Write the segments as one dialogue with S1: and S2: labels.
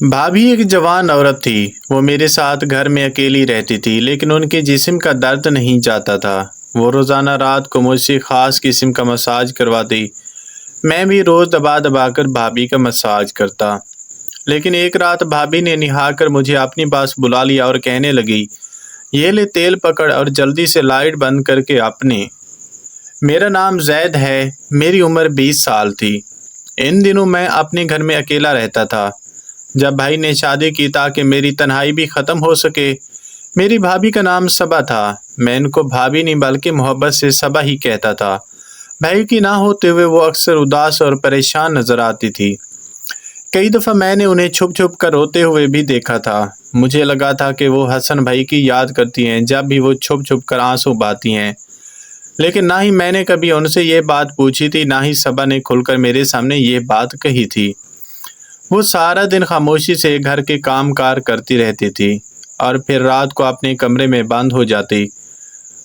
S1: بھابھی ایک جوان عورت تھی۔ وہ میرے ساتھ گھر میں اکیلی رہتی تھی، لیکن ان کے جسم کا درد نہیں جاتا تھا۔ وہ روزانہ رات کو مجھ سے خاص قسم کا مساج کرواتی۔ میں بھی روز دبا دبا کر بھابھی کا مساج کرتا۔ لیکن ایک رات بھابھی نے نہا کر مجھے اپنی پاس بلا لیا اور کہنے لگی، یہ لے تیل پکڑ اور جلدی سے لائٹ بند کر کے اپنے۔ میرا نام زید ہے، میری عمر 20 سال تھی۔ ان دنوں میں اپنے گھر میں اکیلا رہتا تھا۔ جب بھائی نے شادی کی تاکہ میری تنہائی بھی ختم ہو سکے۔ میری بھابھی کا نام صبا تھا۔ میں ان کو بھابھی نہیں بلکہ محبت سے صبا ہی کہتا تھا۔ بھائی کی نہ ہوتے ہوئے وہ اکثر اداس اور پریشان نظر آتی تھی۔ کئی دفعہ میں نے انہیں چھپ چھپ کر روتے ہوئے بھی دیکھا تھا۔ مجھے لگا تھا کہ وہ حسن بھائی کی یاد کرتی ہیں جب بھی وہ چھپ چھپ کر آنسو بہاتی ہیں۔ لیکن نہ ہی میں نے کبھی ان سے یہ بات پوچھی تھی، نہ ہی صبا نے کھل کر میرے سامنے یہ بات کہی تھی۔ وہ سارا دن خاموشی سے گھر کے کام کار کرتی رہتی تھی اور پھر رات کو اپنے کمرے میں بند ہو جاتی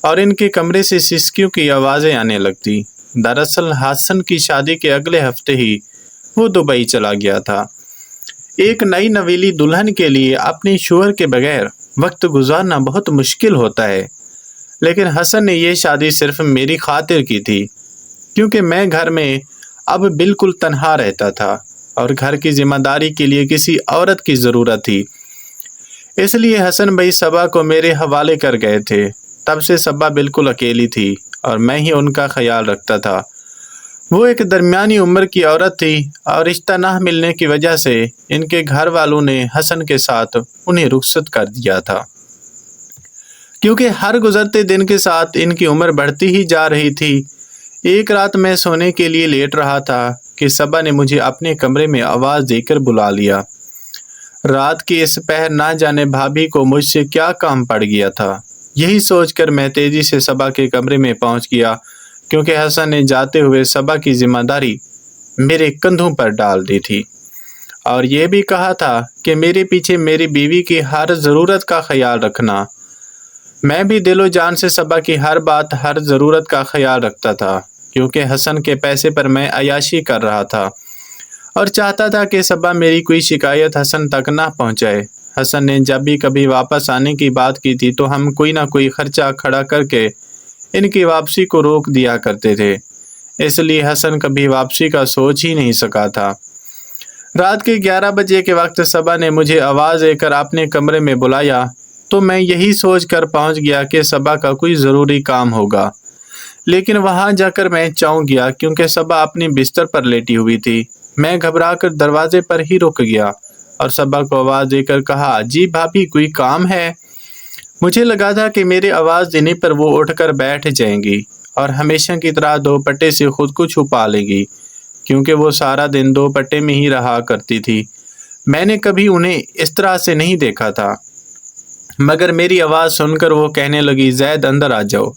S1: اور ان کے کمرے سے سسکیوں کی آوازیں آنے لگتی۔ دراصل حسن کی شادی کے اگلے ہفتے ہی وہ دبئی چلا گیا تھا۔ ایک نئی نویلی دلہن کے لیے اپنے شوہر کے بغیر وقت گزارنا بہت مشکل ہوتا ہے، لیکن حسن نے یہ شادی صرف میری خاطر کی تھی، کیونکہ میں گھر میں اب بالکل تنہا رہتا تھا اور گھر کی ذمہ داری کے لیے کسی عورت کی ضرورت تھی۔ اس لیے حسن بھائی صبا کو میرے حوالے کر گئے تھے۔ تب سے صبا بالکل اکیلی تھی اور میں ہی ان کا خیال رکھتا تھا۔ وہ ایک درمیانی عمر کی عورت تھی اور رشتہ نہ ملنے کی وجہ سے ان کے گھر والوں نے حسن کے ساتھ انہیں رخصت کر دیا تھا، کیونکہ ہر گزرتے دن کے ساتھ ان کی عمر بڑھتی ہی جا رہی تھی۔ ایک رات میں سونے کے لیے لیٹ رہا تھا کہ صبا نے مجھے اپنے کمرے میں آواز دے کر بلا لیا۔ رات کی اس پہر نہ جانے بھابھی کو مجھ سے کیا کام پڑ گیا تھا۔ یہی سوچ کر میں تیزی سے صبا کے کمرے میں پہنچ گیا، کیونکہ حسن نے جاتے ہوئے صبا کی ذمہ داری میرے کندھوں پر ڈال دی تھی اور یہ بھی کہا تھا کہ میرے پیچھے میری بیوی کی ہر ضرورت کا خیال رکھنا۔ میں بھی دل و جان سے صبا کی ہر بات، ہر ضرورت کا خیال رکھتا تھا، کیونکہ حسن کے پیسے پر میں عیاشی کر رہا تھا اور چاہتا تھا کہ صبا میری کوئی شکایت حسن تک نہ پہنچائے۔ حسن نے جب بھی کبھی واپس آنے کی بات کی تھی تو ہم کوئی نہ کوئی خرچہ کھڑا کر کے ان کی واپسی کو روک دیا کرتے تھے، اس لیے حسن کبھی واپسی کا سوچ ہی نہیں سکا تھا۔ رات کے 11 بجے کے وقت صبا نے مجھے آواز دے کر اپنے کمرے میں بلایا تو میں یہی سوچ کر پہنچ گیا کہ صبا کا کوئی ضروری کام ہوگا، لیکن وہاں جا کر میں چونک گیا کیونکہ صبا اپنی بستر پر لیٹی ہوئی تھی۔ میں گھبرا کر دروازے پر ہی رک گیا اور صبا کو آواز دے کر کہا، جی بھابھی کوئی کام ہے؟ مجھے لگا تھا کہ میرے آواز دینے پر وہ اٹھ کر بیٹھ جائیں گی اور ہمیشہ کی طرح دوپٹے سے خود کو چھپا لے گی، کیونکہ وہ سارا دن دوپٹے میں ہی رہا کرتی تھی۔ میں نے کبھی انہیں اس طرح سے نہیں دیکھا تھا، مگر میری آواز سن کر وہ کہنے لگی، زید اندر آ جاؤ،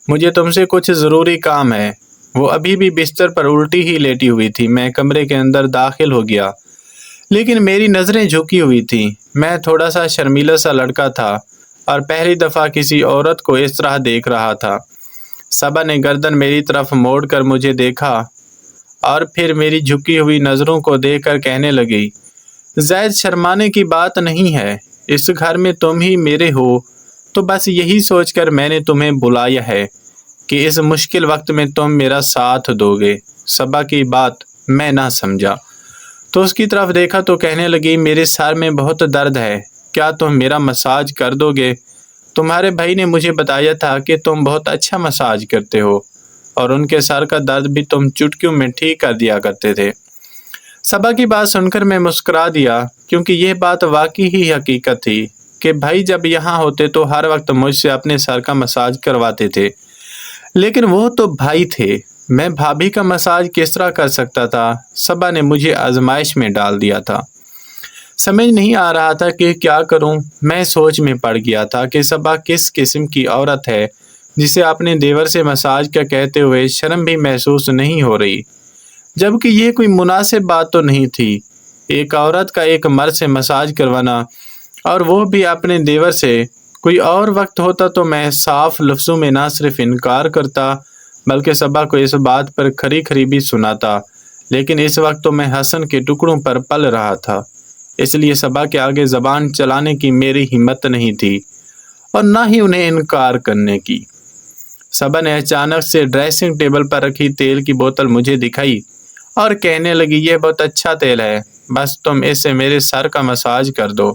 S1: مجھے تم سے کچھ ضروری کام ہے۔ وہ ابھی بھی بستر پر الٹی ہی لیٹی ہوئی تھی۔ میں کمرے کے اندر داخل ہو گیا، لیکن میری نظریں جھکی ہوئی تھیں۔ میں تھوڑا سا شرمیلا سا لڑکا تھا اور پہلی دفعہ کسی عورت کو اس طرح دیکھ رہا تھا۔ صبا نے گردن میری طرف موڑ کر مجھے دیکھا اور پھر میری جھکی ہوئی نظروں کو دیکھ کر کہنے لگی، زید شرمانے کی بات نہیں ہے، اس گھر میں تم ہی میرے ہو، تو بس یہی سوچ کر میں نے تمہیں بلایا ہے کہ اس مشکل وقت میں تم میرا ساتھ دو گے۔ صبا کی بات میں نہ سمجھا تو اس کی طرف دیکھا تو کہنے لگی، میرے سر میں بہت درد ہے، کیا تم میرا مساج کر دو گے؟ تمہارے بھائی نے مجھے بتایا تھا کہ تم بہت اچھا مساج کرتے ہو اور ان کے سر کا درد بھی تم چٹکیوں میں ٹھیک کر دیا کرتے تھے۔ صبا کی بات سن کر میں مسکرا دیا، کیونکہ یہ بات واقعی ہی حقیقت تھی کہ بھائی جب یہاں ہوتے تو ہر وقت مجھ سے اپنے سر کا مساج کرواتے تھے، لیکن وہ تو بھائی تھے، میں بھابھی کا مساج کس طرح کر سکتا تھا؟ صبا نے مجھے آزمائش میں ڈال دیا تھا۔ سمجھ نہیں آ رہا تھا کہ کیا کروں۔ میں سوچ میں پڑ گیا تھا کہ صبا کس قسم کی عورت ہے جسے اپنے دیور سے مساج کا کہتے ہوئے شرم بھی محسوس نہیں ہو رہی، جبکہ یہ کوئی مناسب بات تو نہیں تھی۔ ایک عورت کا ایک مرد سے مساج کروانا، اور وہ بھی اپنے دیور سے۔ کوئی اور وقت ہوتا تو میں صاف لفظوں میں نہ صرف انکار کرتا بلکہ صبا کو اس بات پر کھری کھری بھی سناتا، لیکن اس وقت تو میں حسن کے ٹکڑوں پر پل رہا تھا۔ اس لیے صبا کے آگے زبان چلانے کی میری ہمت نہیں تھی اور نہ ہی انہیں انکار کرنے کی۔ صبا نے اچانک سے ڈریسنگ ٹیبل پر رکھی تیل کی بوتل مجھے دکھائی اور کہنے لگی، یہ بہت اچھا تیل ہے، بس تم اس سے میرے سر کا مساج کر دو۔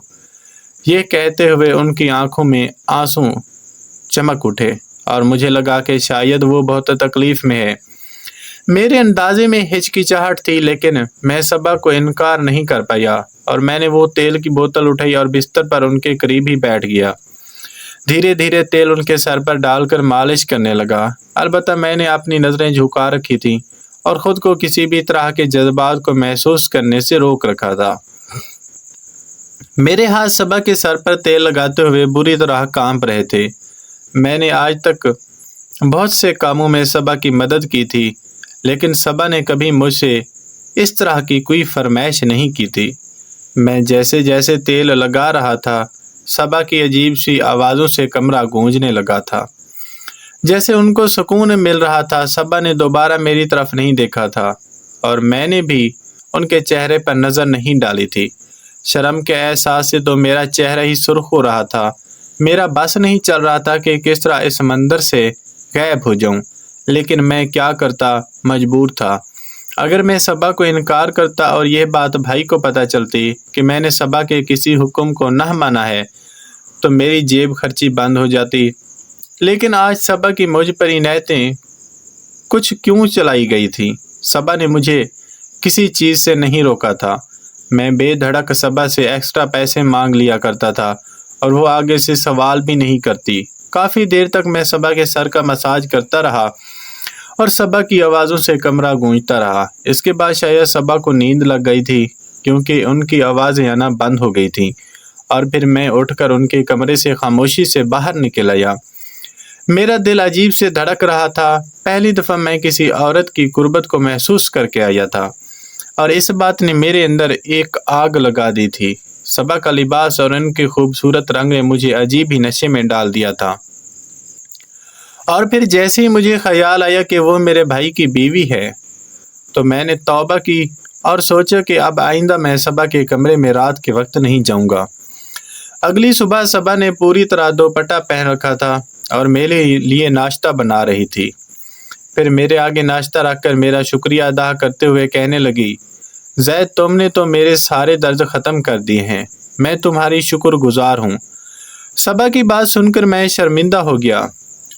S1: یہ کہتے ہوئے ان کی آنکھوں میں آنسو چمک اٹھے اور مجھے لگا کہ شاید وہ بہت تکلیف میں ہے۔ میرے اندازے میں ہچکچاہٹ تھی، لیکن میں صبا کو انکار نہیں کر پایا اور میں نے وہ تیل کی بوتل اٹھائی اور بستر پر ان کے قریب ہی بیٹھ گیا۔ دھیرے دھیرے تیل ان کے سر پر ڈال کر مالش کرنے لگا۔ البتہ میں نے اپنی نظریں جھکا رکھی تھیں اور خود کو کسی بھی طرح کے جذبات کو محسوس کرنے سے روک رکھا تھا۔ میرے ہاتھ صبا کے سر پر تیل لگاتے ہوئے بری طرح کانپ رہے تھے۔ میں نے آج تک بہت سے کاموں میں صبا کی مدد کی تھی، لیکن صبا نے کبھی مجھ سے اس طرح کی کوئی فرمائش نہیں کی تھی۔ میں جیسے جیسے تیل لگا رہا تھا، صبا کی عجیب سی آوازوں سے کمرہ گونجنے لگا تھا، جیسے ان کو سکون مل رہا تھا۔ صبا نے دوبارہ میری طرف نہیں دیکھا تھا اور میں نے بھی ان کے چہرے پر نظر نہیں ڈالی تھی۔ شرم کے احساس سے تو میرا چہرہ ہی سرخ ہو رہا تھا۔ میرا بس نہیں چل رہا تھا کہ کس طرح اس منظر سے غائب ہو جاؤں، لیکن میں کیا کرتا، مجبور تھا۔ اگر میں صبا کو انکار کرتا اور یہ بات بھائی کو پتہ چلتی کہ میں نے صبا کے کسی حکم کو نہ مانا ہے، تو میری جیب خرچی بند ہو جاتی۔ لیکن آج صبا کی مجھ پر عنایتیں کچھ کیوں چلائی گئی تھی؟ صبا نے مجھے کسی چیز سے نہیں روکا تھا۔ میں بے دھڑک صبا سے ایکسٹرا پیسے مانگ لیا کرتا تھا اور وہ آگے سے سوال بھی نہیں کرتی۔ کافی دیر تک میں صبا کے سر کا مساج کرتا رہا اور صبا کی آوازوں سے کمرہ گونجتا رہا۔ اس کے بعد شاید صبا کو نیند لگ گئی تھی، کیونکہ ان کی آوازیں آنا بند ہو گئی تھیں اور پھر میں اٹھ کر ان کے کمرے سے خاموشی سے باہر نکل آیا۔ میرا دل عجیب سے دھڑک رہا تھا۔ پہلی دفعہ میں کسی عورت کی قربت کو محسوس کر کے آیا تھا اور اس بات نے میرے اندر ایک آگ لگا دی تھی۔ صبا کا لباس اور ان کے خوبصورت رنگ نے مجھے عجیب ہی نشے میں ڈال دیا تھا۔ اور پھر جیسے ہی مجھے خیال آیا کہ وہ میرے بھائی کی بیوی ہے، تو میں نے توبہ کی اور سوچا کہ اب آئندہ میں صبا کے کمرے میں رات کے وقت نہیں جاؤں گا۔ اگلی صبح صبا نے پوری طرح دوپٹہ پہن رکھا تھا اور میرے لیے ناشتہ بنا رہی تھی۔ پھر میرے آگے ناشتہ رکھ کر میرا شکریہ ادا کرتے ہوئے کہنے لگی، زید، تم نے تو میرے سارے درد ختم کر دیے ہیں، میں تمہاری شکر گزار ہوں۔ صبا کی بات سن کر میں شرمندہ ہو گیا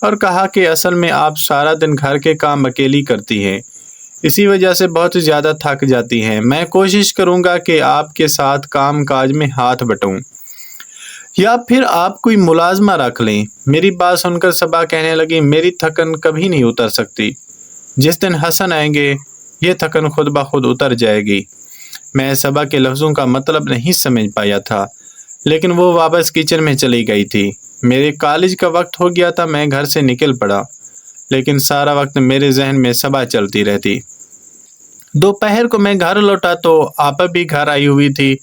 S1: اور کہا کہ اصل میں آپ سارا دن گھر کے کام اکیلی کرتی ہیں، اسی وجہ سے بہت زیادہ تھک جاتی ہیں۔ میں کوشش کروں گا کہ آپ کے ساتھ کام کاج میں ہاتھ بٹاؤں یا پھر آپ کوئی ملازمہ رکھ لیں۔ میری بات سن کر صبا کہنے لگی، میری تھکن کبھی نہیں اتر سکتی، جس دن حسن آئیں گے یہ تھکن خود بخود اتر جائے گی۔ میں صبا کے لفظوں کا مطلب نہیں سمجھ پایا تھا، لیکن وہ واپس کچن میں چلی گئی تھی۔ میرے کالج کا وقت ہو گیا تھا، میں گھر سے نکل پڑا، لیکن سارا وقت میرے ذہن میں صبا چلتی رہتی۔ دوپہر کو میں گھر لوٹا تو آپا بھی گھر آئی ہوئی تھی۔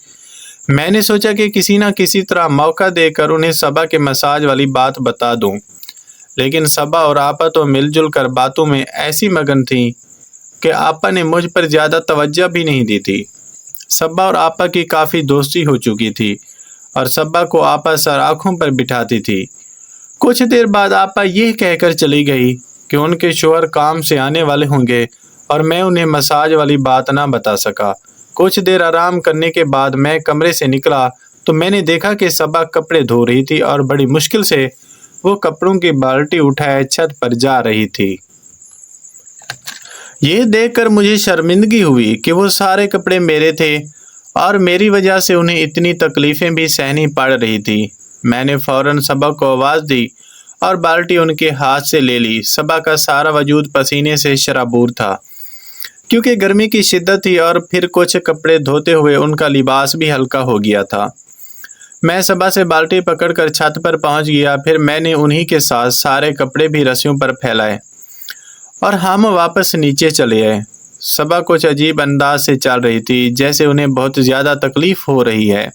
S1: میں نے سوچا کہ کسی نہ کسی طرح موقع دے کر انہیں صبا کے مساج والی بات بتا دوں، لیکن صبا اور آپا تو مل جل کر باتوں میں ایسی مگن تھیں کہ آپا نے مجھ پر زیادہ توجہ بھی نہیں دی تھی۔ صبا اور آپا کی کافی دوستی ہو چکی تھی اور صبا کو آپا سر آنکھوں پر بٹھاتی تھی۔ کچھ دیر بعد آپا یہ کہہ کر چلی گئی کہ ان کے شوہر کام سے آنے والے ہوں گے اور میں انہیں مساج والی بات نہ بتا سکا۔ کچھ دیر آرام کرنے کے بعد میں کمرے سے نکلا تو میں نے دیکھا کہ صبا کپڑے دھو رہی تھی اور بڑی مشکل سے وہ کپڑوں کی بالٹی اٹھائے چھت پر جا رہی تھی۔ یہ دیکھ کر مجھے شرمندگی ہوئی کہ وہ سارے کپڑے میرے تھے اور میری وجہ سے انہیں اتنی تکلیفیں بھی سہنی پڑ رہی تھی۔ میں نے فوراً صبا کو آواز دی اور بالٹی ان کے ہاتھ سے لے لی۔ صبا کا سارا وجود پسینے سے شرابور تھا، کیونکہ گرمی کی شدت تھی اور پھر کچھ کپڑے دھوتے ہوئے ان کا لباس بھی ہلکا ہو گیا تھا۔ میں صبا سے بالٹی پکڑ کر چھت پر پہنچ گیا۔ پھر میں نے انہی کے ساتھ سارے کپڑے بھی رسیوں پر پھیلائے اور ہم واپس نیچے چلے آئے۔ صبا کچھ عجیب انداز سے چل رہی تھی، جیسے انہیں بہت زیادہ تکلیف ہو رہی ہے۔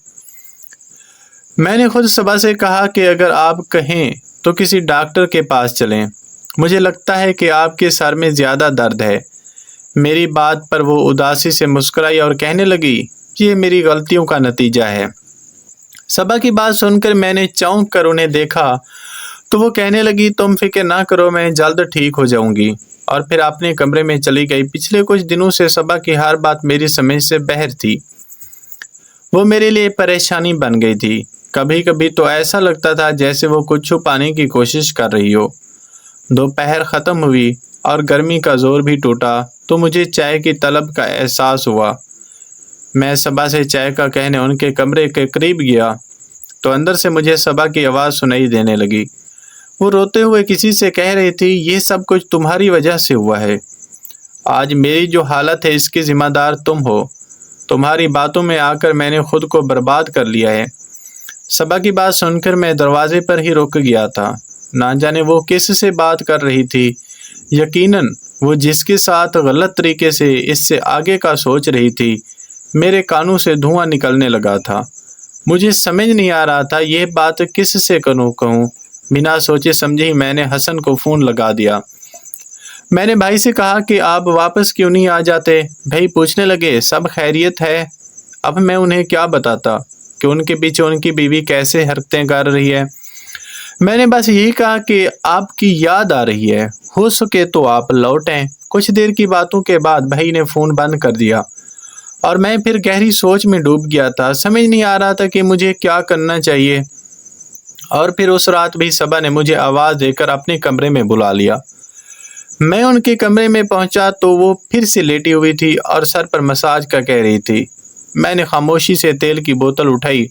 S1: میں نے خود صبا سے کہا کہ اگر آپ کہیں تو کسی ڈاکٹر کے پاس چلیں، مجھے لگتا ہے کہ آپ کے سر میں زیادہ درد ہے۔ میری بات پر وہ اداسی سے مسکرائی اور کہنے لگی، یہ میری غلطیوں کا نتیجہ ہے۔ صبا کی بات سن کر میں نے چونک کر انہیں دیکھا تو وہ کہنے لگی تم فکر نہ کرو، میں جلد ٹھیک ہو جاؤں گی، اور پھر اپنے کمرے میں چلی گئی۔ پچھلے کچھ دنوں سے صبا کی ہر بات میری سمجھ سے باہر تھی۔ وہ میرے لیے پریشانی بن گئی تھی۔ کبھی کبھی تو ایسا لگتا تھا جیسے وہ کچھ چھپانے کی کوشش کر رہی ہو۔ دوپہر ختم ہوئی اور گرمی کا زور بھی ٹوٹا تو مجھے چائے کی طلب کا احساس ہوا۔ میں صبا سے چائے کا کہنے ان کے کمرے کے قریب گیا تو اندر سے مجھے صبا کی آواز سنائی دینے لگی۔ وہ روتے ہوئے کسی سے کہہ رہی تھی یہ سب کچھ تمہاری وجہ سے ہوا ہے۔ آج میری جو حالت ہے اس کی ذمہ دار تم ہو۔ تمہاری باتوں میں آ کر میں نے خود کو برباد کر لیا ہے۔ صبا کی بات سن کر میں دروازے پر ہی رک گیا تھا۔ نہ جانے وہ کس سے بات کر رہی تھی۔ یقیناً وہ جس کے ساتھ غلط طریقے سے اس سے آگے کا سوچ رہی تھی۔ میرے کانوں سے دھواں نکلنے لگا تھا۔ مجھے سمجھ نہیں آ رہا تھا یہ بات کس سے کہوں۔ بنا سوچے سمجھے ہی میں نے حسن کو فون لگا دیا۔ میں نے بھائی سے کہا کہ آپ واپس کیوں نہیں آ جاتے۔ بھائی پوچھنے لگے سب خیریت ہے؟ اب میں انہیں کیا بتاتا کہ ان کے پیچھے ان کی بیوی کیسے حرکتیں کر رہی ہے۔ میں نے بس یہی کہا کہ آپ کی یاد آ رہی ہے، ہو سکے تو آپ لوٹیں۔ کچھ دیر کی باتوں کے بعد بھائی نے فون بند کر دیا اور میں پھر گہری سوچ میں ڈوب گیا تھا۔ سمجھ نہیں آ رہا تھا کہ مجھے کیا کرنا چاہیے۔ اور پھر اس رات بھی صبا نے مجھے آواز دے کر اپنے کمرے میں بلا لیا۔ میں ان کے کمرے میں پہنچا تو وہ پھر سے لیٹی ہوئی تھی اور سر پر مساج کا کہہ رہی تھی۔ میں نے خاموشی سے تیل کی بوتل اٹھائی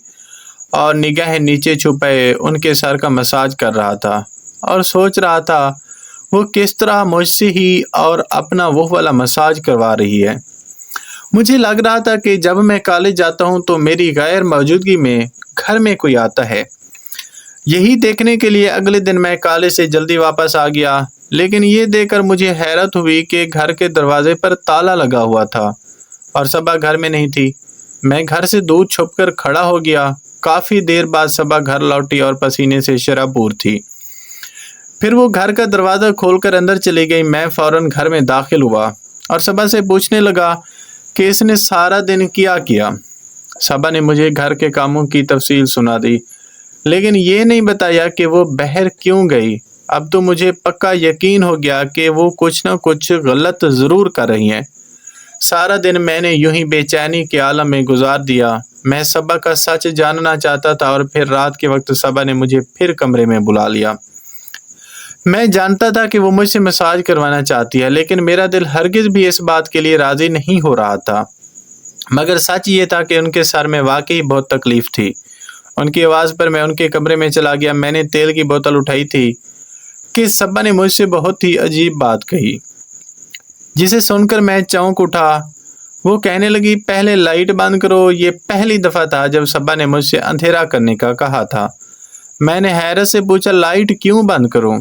S1: اور نگاہ نیچے چھپائے ان کے سر کا مساج کر رہا تھا اور سوچ رہا تھا وہ کس طرح مجھ سے ہی اور اپنا وہ والا مساج کروا رہی ہے۔ مجھے لگ رہا تھا کہ جب میں کالج جاتا ہوں تو میری غیر موجودگی میں گھر میں کوئی آتا ہے۔ یہی دیکھنے کے لیے اگلے دن میں کالج سے جلدی واپس آ گیا، لیکن یہ دیکھ کر مجھے حیرت ہوئی کہ گھر کے دروازے پر تالا لگا ہوا تھا اور صبا گھر میں نہیں تھی۔ میں گھر سے دور چھپ کر کھڑا ہو گیا۔ کافی دیر بعد صبا گھر لوٹی اور پسینے سے شرابور تھی۔ پھر وہ گھر کا دروازہ کھول کر اندر چلی گئی۔ میں فوراً گھر میں داخل ہوا اور صبا سے پوچھنے لگا کہ اس نے سارا دن کیا۔ صبا نے مجھے گھر کے کاموں کی تفصیل سنا دی، لیکن یہ نہیں بتایا کہ وہ باہر کیوں گئی۔ اب تو مجھے پکا یقین ہو گیا کہ وہ کچھ نہ کچھ غلط ضرور کر رہی ہیں۔ سارا دن میں نے یوں ہی بے چینی کے عالم میں گزار دیا۔ میں صبا کا سچ جاننا چاہتا تھا اور پھر رات کے وقت صبا نے مجھے پھر کمرے میں بلا لیا۔ میں جانتا تھا کہ وہ مجھ سے مساج کروانا چاہتی ہے، لیکن میرا دل ہرگز بھی اس بات کے لیے راضی نہیں ہو رہا تھا۔ مگر سچ یہ تھا کہ ان کے سر میں واقعی بہت تکلیف تھی۔ ان کی آواز پر میں ان کے کمرے میں چلا گیا۔ میں نے تیل کی بوتل اٹھائی تھی کہ صبا نے مجھ سے بہت ہی عجیب بات کہی، جسے سن کر میں چونک اٹھا۔ وہ کہنے لگی پہلے لائٹ بند کرو۔ یہ پہلی دفعہ تھا جب صبا نے مجھ سے اندھیرا کرنے کا کہا تھا۔ میں نے حیرت سے پوچھا لائٹ کیوں بند کروں،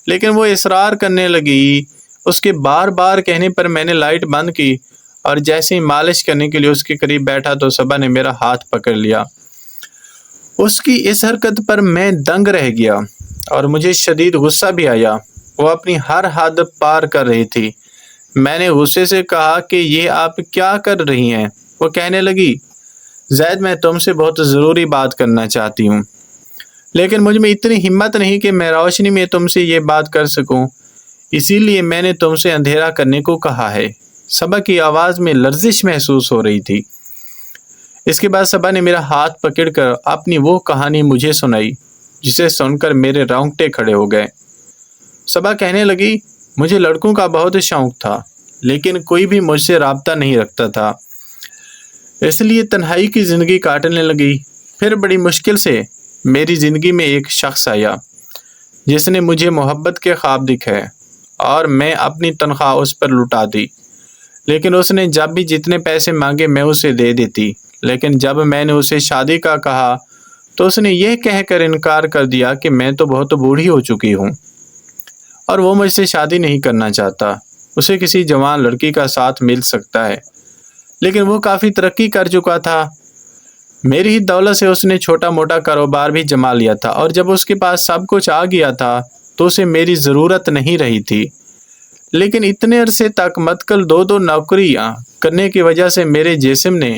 S1: لیکن وہ اصرار کرنے لگی۔ اس کے بار بار کہنے پر میں نے لائٹ بند کی اور جیسے ہی مالش کرنے کے لیے اس کے قریب بیٹھا تو صبا نے میرا ہاتھ پکڑ لیا۔ اس کی اس حرکت پر میں دنگ رہ گیا اور مجھے شدید غصہ بھی آیا۔ وہ اپنی ہر حد پار کر رہی تھی۔ میں نے غصے سے کہا کہ یہ آپ کیا کر رہی ہیں؟ وہ کہنے لگی زید میں تم سے بہت ضروری بات کرنا چاہتی ہوں، لیکن مجھ میں اتنی ہمت نہیں کہ میں روشنی میں تم سے یہ بات کر سکوں، اسی لیے میں نے تم سے اندھیرا کرنے کو کہا ہے۔ صبا کی آواز میں لرزش محسوس ہو رہی تھی۔ اس کے بعد صبا نے میرا ہاتھ پکڑ کر اپنی وہ کہانی مجھے سنائی جسے سن کر میرے رونگٹے کھڑے ہو گئے۔ صبا کہنے لگی مجھے لڑکوں کا بہت شوق تھا، لیکن کوئی بھی مجھ سے رابطہ نہیں رکھتا تھا، اس لیے تنہائی کی زندگی کاٹنے لگی۔ پھر بڑی مشکل سے میری زندگی میں ایک شخص آیا جس نے مجھے محبت کے خواب دکھائے اور میں اپنی تنخواہ اس پر لٹا دی، لیکن اس نے جب بھی جتنے پیسے مانگے میں اسے دے دیتی، لیکن جب میں نے اسے شادی کا کہا تو اس نے یہ کہہ کر انکار کر دیا کہ میں تو بہت بوڑھی ہو چکی ہوں اور وہ مجھ سے شادی نہیں کرنا چاہتا۔ اسے کسی جوان لڑکی کا ساتھ مل سکتا ہے، لیکن وہ کافی ترقی کر چکا تھا۔ میری ہی دولت سے اس نے چھوٹا موٹا کاروبار بھی جما لیا تھا، اور جب اس کے پاس سب کچھ آ گیا تھا تو اسے میری ضرورت نہیں رہی تھی۔ لیکن اتنے عرصے تک متکل دو نوکریاں کرنے کی وجہ سے میرے جسم نے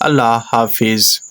S1: اللہ حافظ۔